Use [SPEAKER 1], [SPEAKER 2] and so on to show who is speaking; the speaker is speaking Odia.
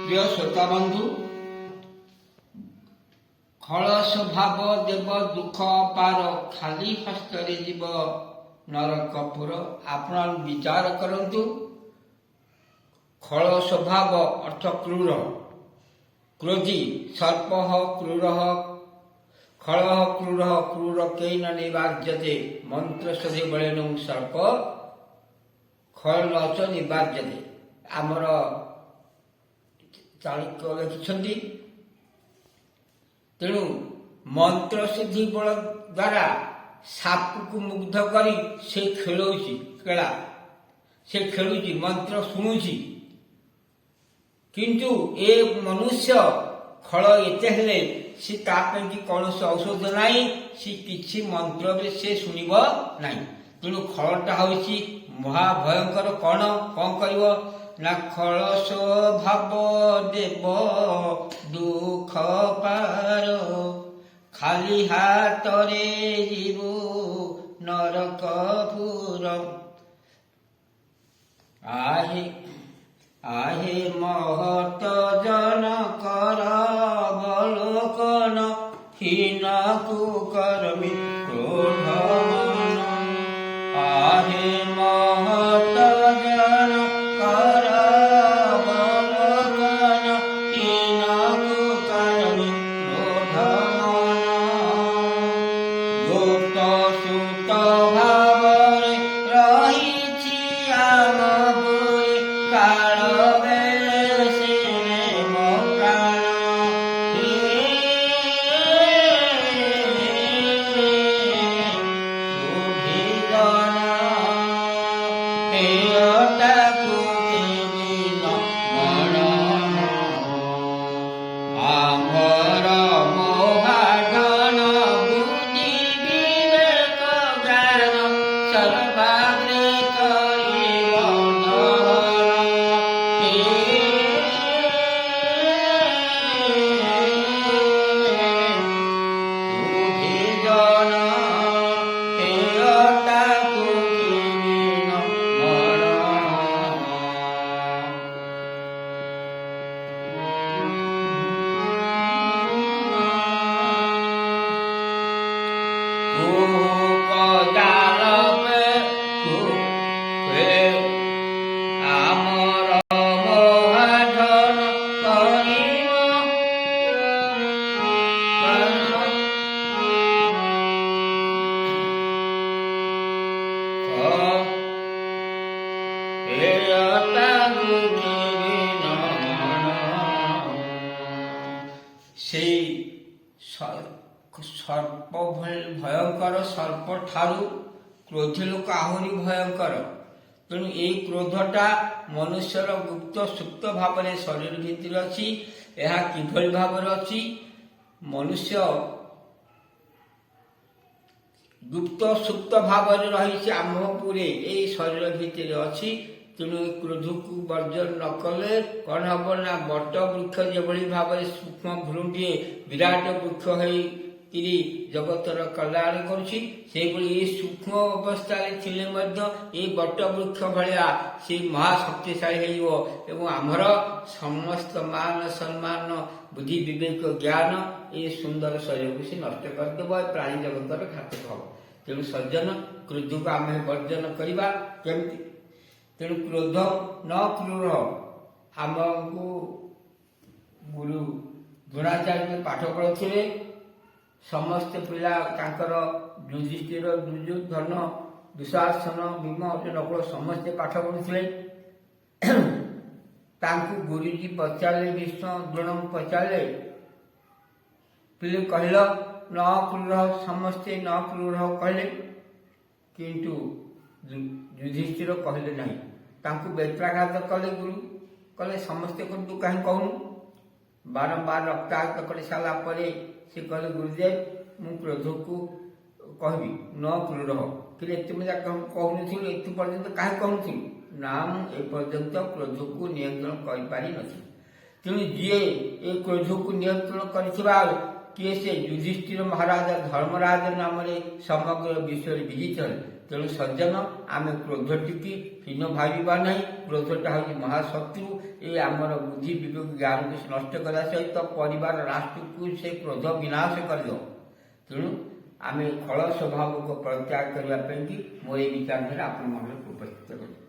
[SPEAKER 1] প্রিয় শ্রোতা বন্ধু, ଖଳ ସ୍ୱଭାବ ଦେବ ଦୁଃଖ ଅପାର, ଖାଲି ହସ୍ତରେ ଯିବ ନରକପୁର। ଆପଣ ବିଚାର କରନ୍ତୁ, ଖଳ ସ୍ୱଭାବ ଅର୍ଥ କ୍ରୂର, କ୍ରୋଧୀ, ସର୍ପ କ୍ରୂର, ଖଳ କ୍ରୂର, କ୍ରୂର କେହି ନ ନିବାର୍ଯ୍ୟତେ, ମନ୍ତ୍ର ସରି ବଳେନ ସର୍ପ ଖଳ ନିବାର୍ଯ୍ୟତେ। ଆମର ଚାଣକ୍ୟ ଲେଖିଛନ୍ତି, ତେଣୁ ମନ୍ତ୍ର ସିଦ୍ଧି ବଳ ଦ୍ୱାରା ସାପକୁ ମୁଗ୍ଧ କରି ସେ ଖେଳୁଛି, ମନ୍ତ୍ର ଶୁଣୁଛି, କିନ୍ତୁ ଏ ମନୁଷ୍ୟ ଖଳ ଏତେ ହେଲେ ସେ ତା ପାଇଁ କୌଣସି ଔଷଧ ନାହିଁ, ସେ କିଛି ମନ୍ତ୍ର ବି ସେ ଶୁଣିବ ନାହିଁ। ତେଣୁ ଖଳଟା ହେଉଛି ମହାଭୟଙ୍କର। କଣ କରିବ ନା, ଖଳ ସ୍ୱଭାବ ଦେବ ଦୁଃଖ ପାର, ଖାଲି ହାତରେ ଯିବୁ ନରକପୁର। ଆହେ ମହତ ଜନକର ବଲୋକନ, ହୀନକୁ କରମି କ୍ରୋଧ ମନ। ଆହେ ମହତ ଜନକର ବଲୋକନ, ହୀନକୁ କରମି କ୍ରୋଧ ମନ। ଗୁପ୍ତ ସୁତ ଭାବରେ ରହିଛି ଆମ ପୁରୀ, କାଳ ବେଳେ ସେ ମୋ ପ୍ରାଣ। ହେୟଟାକୁ କେବିନ ମରଣ, ଆମର ମୋହାଧନ ବୁଦ୍ଧି ବିବେକ ଜ୍ଞାନ, ସର୍ବାଗ୍ରେ କରିବ সেই ସର୍ପ ଭୟଙ୍କର, ସର୍ପ ଠାରୁ କ୍ରୋଧୀ ଲୋକ ଆହୁରି ଭୟଙ୍କର। ତେଣୁ ଏହି କ୍ରୋଧଟା ମନୁଷ୍ୟର ଗୁପ୍ତ ସୁପ୍ତ ଭାବରେ ଶରୀର ଭିତରେ ଅଛି। ଏହା କିଭଳି ଭାବରେ ଅଛି? ମନୁଷ୍ୟ ଗୁପ୍ତ ସୁପ୍ତ ଭାବରେ ରହିଛି ଆମ ପୁରେ, ଏହି ଶରୀର ଭିତରେ ଅଛି। ତେଣୁ ଏ କ୍ରୋଧକୁ ବର୍ଜନ ନ କଲେ କ'ଣ ହବ ନା ବଟ ବୃକ୍ଷ ଯେଭଳି ଭାବରେ ସୂକ୍ଷ୍ମ ଭ୍ରୁଟିଏ ବିରାଟ ବୃକ୍ଷ ହେଇକିରି ଜଗତର କଲ୍ୟାଣ କରୁଛି, ସେହିଭଳି ଏ ସୂକ୍ଷ୍ମ ଅବସ୍ଥାରେ ଥିଲେ ମଧ୍ୟ ଏ ବଟ ବୃକ୍ଷ ଭଳିଆ ସେ ମହାଶକ୍ତିଶାଳୀ ହେଇବ ଏବଂ ଆମର ସମସ୍ତ ମାନ ସମ୍ମାନ ବୁଦ୍ଧି ବିବେକ ଜ୍ଞାନ ଏ ସୁନ୍ଦର ଶରୀରକୁ ସେ ନଷ୍ଟ କରିଦେବ, ଏ ପ୍ରାଣୀ ଜଗତର ଘାତକ ହବ। ତେଣୁ ସଜ୍ଜନ କ୍ରୋଧକୁ ଆମେ ବର୍ଜନ କରିବା କେମିତି? ତେଣୁ କ୍ରୋଧ ନ କ୍ରୂର। ଆମକୁ ଗୁରୁ ଦ୍ରୋଣାଚାର୍ଯ୍ୟ ପାଠ ପଢ଼ୁଥିଲେ, ସମସ୍ତେ ପିଲା ତାଙ୍କର ଯୁଧିଷ୍ଠିର, ଦୁର୍ଯ୍ୟୋଧନ, ଦୁଃଶାସନ, ଭୀମ, ନକୁଳ ସମସ୍ତେ ପାଠ ପଢ଼ୁଥିଲେ। ତାଙ୍କୁ ଗୁରୁଜୀ ପଚାରିଲେ, ଭୀଷ୍ମ ଦ୍ରୋଣଙ୍କୁ ପଚାରିଲେ, ପିଲେ କହିଲ ନ କ୍ରୂର, ସମସ୍ତେ ନ କ୍ରୂର କହିଲେ, କିନ୍ତୁ ଯୁଧିଷ୍ଠିର କହିଲେ ନାହିଁ। ତାଙ୍କୁ ବେତ୍ରାଘାତ କଲେ ଗୁରୁ, କହିଲେ ସମସ୍ତେ ତୁ କାହିଁ କହୁନୁ? ବାରମ୍ବାର ରକ୍ତାଘାତ କରିସାରିଲା ପରେ ସେ କହିଲେ, ଗୁରୁଦେବ ମୁଁ କ୍ରୋଧକୁ କହିବି ନ କ୍ରୂର, କିନ୍ତୁ ଏତେ ଯାକ କହୁନଥିଲୁ, ଏତେ ପର୍ଯ୍ୟନ୍ତ କାହିଁ କହୁନଥିଲୁ? ନା, ମୁଁ ଏପର୍ଯ୍ୟନ୍ତ କ୍ରୋଧକୁ ନିୟନ୍ତ୍ରଣ କରିପାରିନଥିଲି। ତେଣୁ ଯିଏ ଏ କ୍ରୋଧକୁ ନିୟନ୍ତ୍ରଣ କରିଥିବା କିଏ? ସେ ଯୁଧିଷ୍ଠିର ମହାରାଜ ଧର୍ମରାଜ ନାମରେ ସମଗ୍ର ବିଶ୍ୱରେ ବିଦିତ ହେଲେ। ତେଣୁ ସଜ୍ଜନ ଆମେ କ୍ରୋଧଟିକି ହୀନ ଭାବିବା ନାହିଁ। କ୍ରୋଧଟା ହେଉଛି ମହାଶତ୍ରୁ। ଏ ଆମର ବୁଦ୍ଧି ବିବେକ ଜ୍ଞାନକୁ ନଷ୍ଟ କରିବା ସହିତ ପରିବାର ରାଷ୍ଟ୍ରକୁ ସେ କ୍ରୋଧ ବିନାଶ କରିଦେବ। ତେଣୁ ଆମେ ଖଳ ସ୍ୱଭାବକୁ ପରିତ୍ୟାଗ କରିବା ପାଇଁକି ମୋର ଏ ବିଚାରଧାରା ଆପଣମାନଙ୍କୁ ଉପସ୍ଥିତ କଲି।